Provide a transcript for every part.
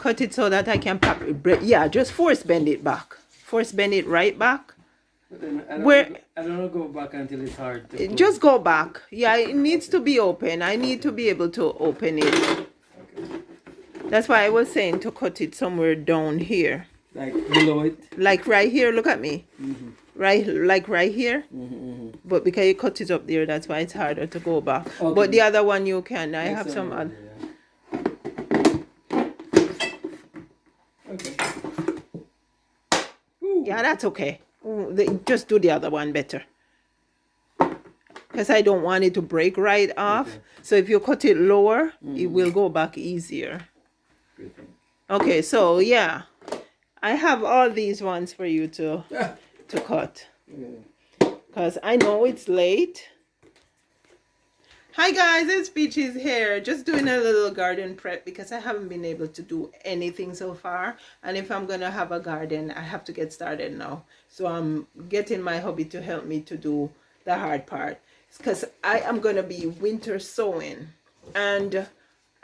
cut it so that I can pop it. Yeah, just force bend it back. Force bend it right back. But then I don't want to go back until it's hard to pull. Just go back. Yeah, it needs to be open. I need to be able to open it. Okay. That's why I was saying to cut it somewhere down here. Like below it? Like right here, look at me. Mm-hmm. Like right here. Mm-hmm. But because you cut it up there, that's why it's harder to go back. Okay. But the other one you can. I have some other. Okay. Yeah, that's okay. Just do the other one better. Because I don't want it to break right off. Okay. So if you cut it lower, it will go back easier. Good thing. Okay, so yeah. I have all these ones for you to cut. Because I know it's late. Hi guys, it's Peaches here. Just doing a little garden prep because I haven't been able to do anything so far. And if I'm going to have a garden, I have to get started now. So I'm getting my hubby to help me to do the hard part. Because I am going to be winter sowing. And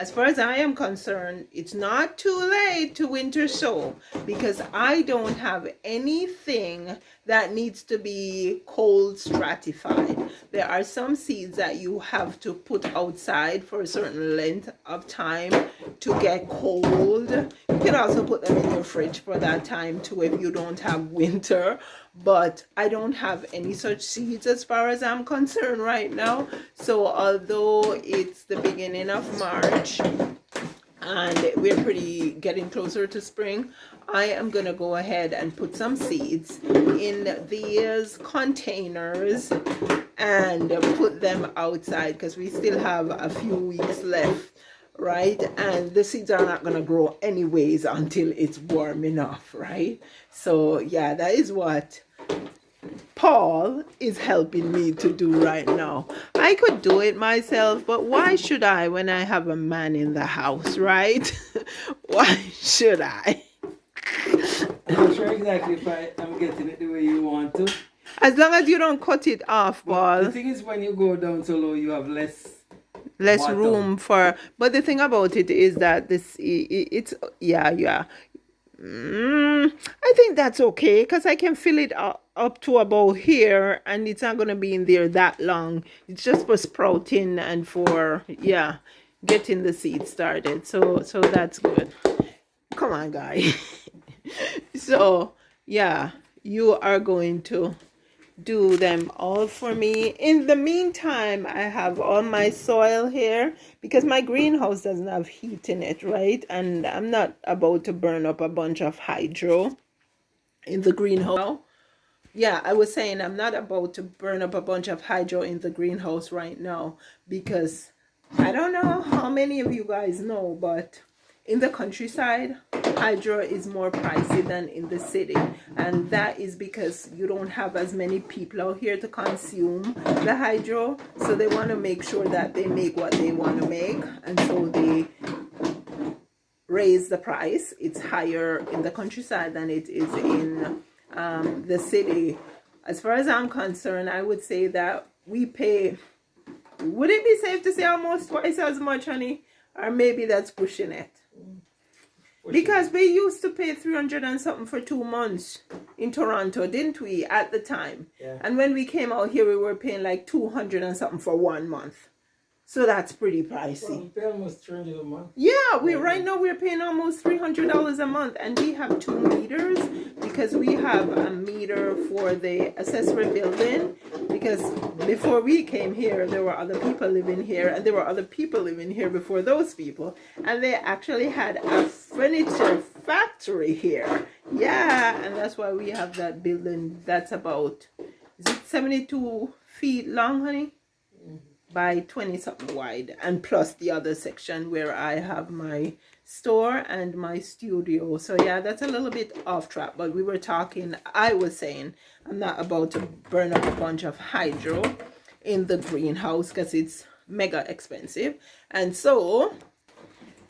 as far as I am concerned, it's not too late to winter sow because I don't have anything that needs to be cold stratified. There are some seeds that you have to put outside for a certain length of time to get cold. You can also put them in your fridge for that time too if you don't have winter. But I don't have any such seeds as far as I'm concerned right now. So although it's the beginning of March and we're getting closer to spring, I am going to go ahead and put some seeds in these containers and put them outside because we still have a few weeks left, right? And the seeds are not going to grow anyways until it's warm enough, right? So yeah, that is what Paul is helping me to do right now. I could do it myself, but why should I when I have a man in the house, right? Why should I? I'm not sure exactly if I'm getting it the way you want to. As long as you don't cut it off, Paul. The thing is, when you go down so low, you have less room for. But the thing about it is that it's yeah. I think that's okay because I can fill it up to about here and it's not going to be in there that long. It's just for sprouting and for getting the seed started. So that's good. Come on, guy. So yeah, you are going to do them all for me. In the meantime, I have all my soil here because my greenhouse doesn't have heat in it, right? And I'm not about to burn up a bunch of hydro in the greenhouse. Yeah, I was saying I'm not about to burn up a bunch of hydro in the greenhouse right now because I don't know how many of you guys know, but in the countryside, hydro is more pricey than in the city. And that is because you don't have as many people out here to consume the hydro. So they want to make sure that they make what they want to make. And so they raise the price. It's higher in the countryside than it is in the city. As far as I'm concerned, I would say that we pay, would it be safe to say almost twice as much, honey? Or maybe that's pushing it. Because we used to pay 300 and something for 2 months in Toronto, didn't we, at the time? Yeah. And when we came out here, we were paying like 200 and something for 1 month. So that's pretty pricey. Well, we pay almost $300 a month. Yeah, right now we're paying almost $300 a month, and we have 2 meters because we have a meter for the accessory building. Because before we came here, there were other people living here, and there were other people living here before those people, and they actually had a furniture factory here. Yeah, and that's why we have that building that's about, is it 72 feet long, honey? By 20 something wide, and plus the other section where I have my store and my studio. So yeah, that's a little bit off track, but we were talking, I was saying I'm not about to burn up a bunch of hydro in the greenhouse because it's mega expensive. And so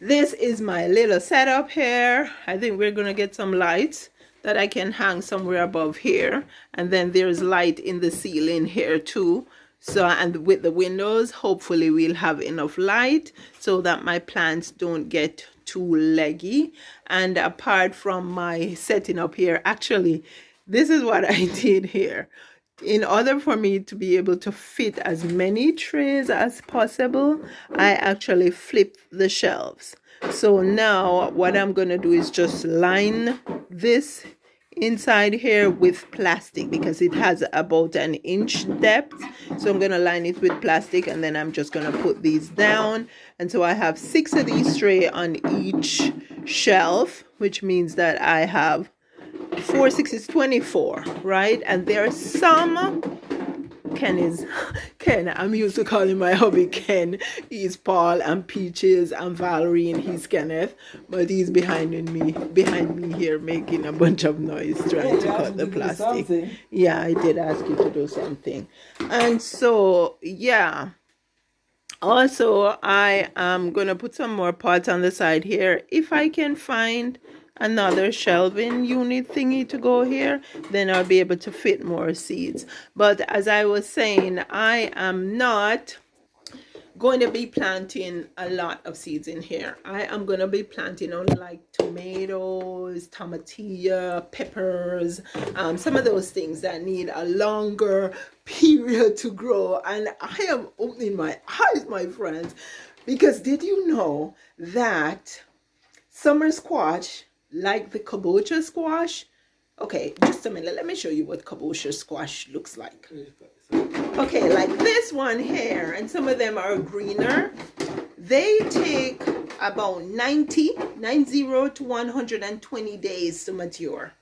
this is my little setup here. I think we're gonna get some lights that I can hang somewhere above here, and then there's light in the ceiling here too. So, and with the windows, hopefully we'll have enough light so that my plants don't get too leggy. And apart from my setting up here, actually, this is what I did here. In order for me to be able to fit as many trays as possible, I actually flipped the shelves. So now what I'm going to do is just line this inside here with plastic because it has about an inch depth. So I'm going to line it with plastic, and then I'm just going to put these down. And so I have 6 of these trays on each shelf, which means that I have 4, 6 is 24, right? And there are some, Ken, I'm used to calling my hubby Ken. He's Paul, and Peaches, and Valerie, and he's Kenneth. But he's behind me here making a bunch of noise trying to cut the plastic. Yeah, I did ask you to do something. And so, yeah. Also, I am going to put some more pots on the side here. If I can find another shelving unit thingy to go here, then I'll be able to fit more seeds. But as I was saying, I am not going to be planting a lot of seeds in here. I am going to be planting only like tomatoes, tomatillo, peppers, some of those things that need a longer period to grow. And I am opening my eyes, my friends, because did you know that summer squash, like the kabocha squash, okay, just a minute, let me show you what kabocha squash looks like. Okay, like this one here, and some of them are greener. They take about 90 to 120 days to mature.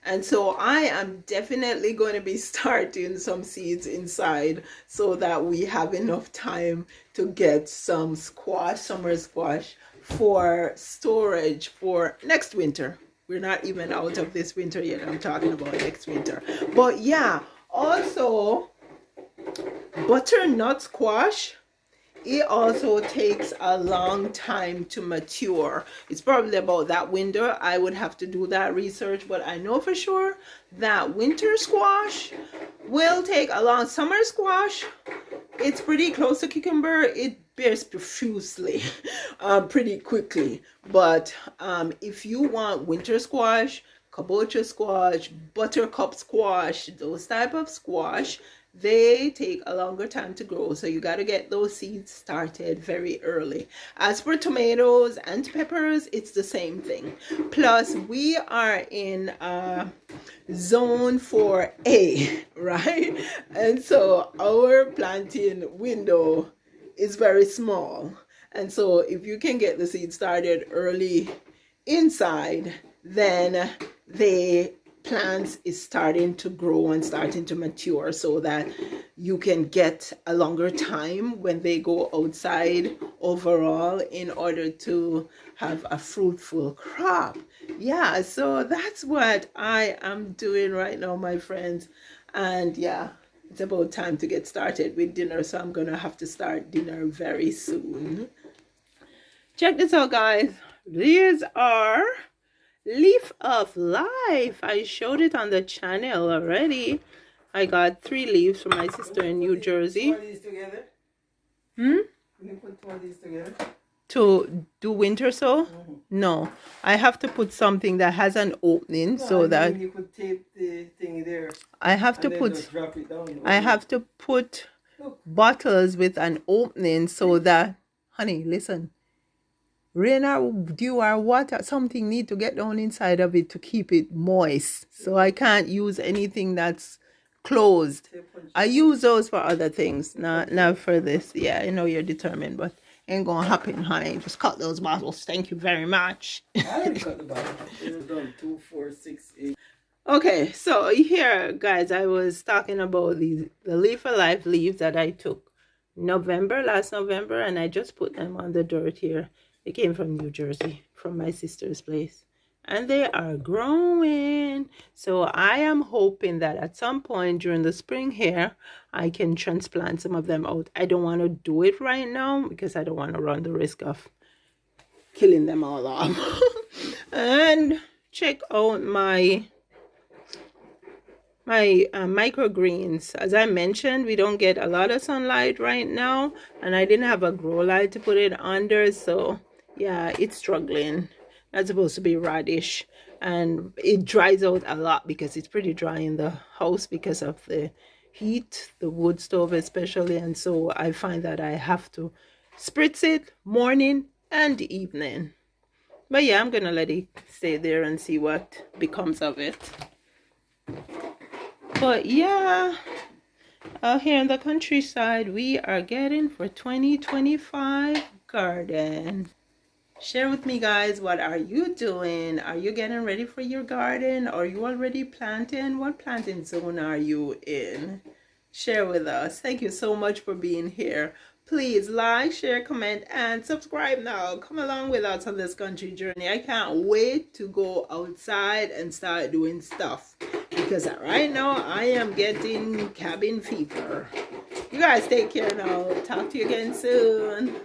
And so I am definitely going to be starting some seeds inside so that we have enough time to get some squash, summer squash, for storage for next winter. We're not even out of this winter yet. I'm talking about next winter. But yeah, also butternut squash, it also takes a long time to mature. It's probably about that window. I would have to do that research, but I know for sure that winter squash will take a long. Summer squash, it's pretty close to cucumber. It bears profusely pretty quickly. But if you want winter squash, kabocha squash, buttercup squash, those type of squash, they take a longer time to grow. So you got to get those seeds started very early. As for tomatoes and peppers, it's the same thing. Plus, we are in zone 4A, right? And so our planting window is very small. And so if you can get the seed started early inside, then the plants is starting to grow and starting to mature so that you can get a longer time when they go outside overall in order to have a fruitful crop. Yeah, so that's what I am doing right now, my friends. And yeah, it's about time to get started with dinner, so I'm gonna have to start dinner very soon. Check this out, guys. These are Leaf of Life. I showed it on the channel already. I got 3 leaves from my sister in New Jersey. Put these together? Hmm? Can you put 2 of these together? To do winter sow? Mm-hmm. No. I have to put something that has an opening so that you could tape the thing there. I have to put just drop it down. I have to put bottles with an opening so that, honey, listen. Rain or dew or water, something need to get down inside of it to keep it moist. So I can't use anything that's closed. I use those for other things, not for this. Yeah, I know you're determined, but ain't gonna happen, honey. Just cut those bottles. Thank you very much. I already cut the bottle. It was done 2, 4, 6, 8. Okay, so here, guys, I was talking about the Leaf of Life leaves that I took last November, and I just put them on the dirt here. They came from New Jersey, from my sister's place. And they are growing. So I am hoping that at some point during the spring here, I can transplant some of them out. I don't want to do it right now because I don't want to run the risk of killing them all off. And check out my microgreens. As I mentioned, we don't get a lot of sunlight right now, and I didn't have a grow light to put it under, so Yeah, it's struggling. That's supposed to be radish, and it dries out a lot because it's pretty dry in the house because of the heat, the wood stove especially. And so I find that I have to spritz it morning and evening. But yeah, I'm gonna let it stay there and see what becomes of it. But yeah, out here in the countryside, we are getting for 2025 garden. Share with me, guys, what are you doing? Are you getting ready for your garden? Are you already planting? What planting zone are you in? Share with us. Thank you so much for being here. Please like, share, comment, and subscribe now. Come along with us on this country journey. I can't wait to go outside and start doing stuff, because right now I am getting cabin fever. You guys take care now. Talk to you again soon.